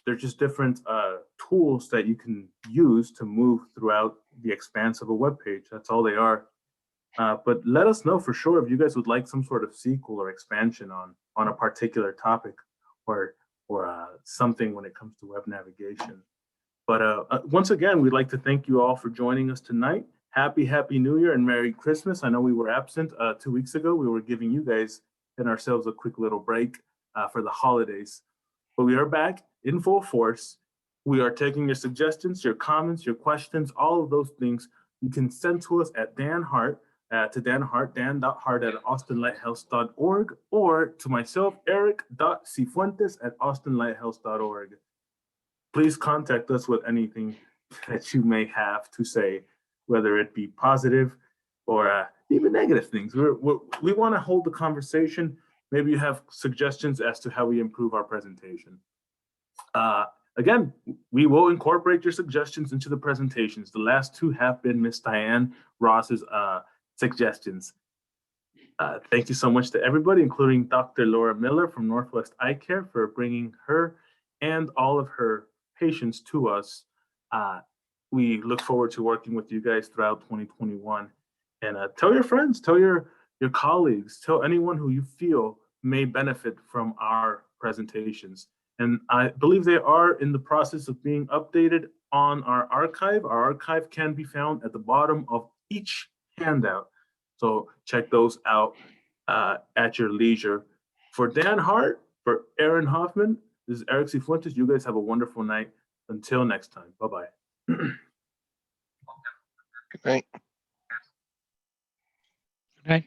they're just different tools that you can use to move throughout the expanse of a web page. That's all they are. But let us know for sure if you guys would like some sort of sequel or expansion on a particular topic or something when it comes to web navigation. But once again, we'd like to thank you all for joining us tonight. Happy New Year and Merry Christmas. I know we were absent 2 weeks ago. We were giving you guys and ourselves a quick little break for the holidays. But we are back in full force. We are taking your suggestions, your comments, your questions, all of those things. You can send to us at Dan Hart, dan.hart@austinlighthouse.org, or to myself, eric.cifuentes@austinlighthouse.org. Please contact us with anything that you may have to say, whether it be positive or even negative things. We want to hold the conversation. maybe you have suggestions as to how we improve our presentation. Again, we will incorporate your suggestions into the presentations. The last two have been Miss Diane Ross's suggestions. Thank you so much to everybody, including Dr. Laura Miller from Northwest Eye Care, for bringing her and all of her patients to us. We look forward to working with you guys throughout 2021. And tell your friends, tell your colleagues, tell anyone who you feel may benefit from our presentations. And I believe they are in the process of being updated on our archive. Our archive can be found at the bottom of each handout. So check those out at your leisure. For Dan Hart, for Aaron Hoffman, this is Eric Cifuentes. You guys have a wonderful night. Until next time, bye-bye. Good night. Okay.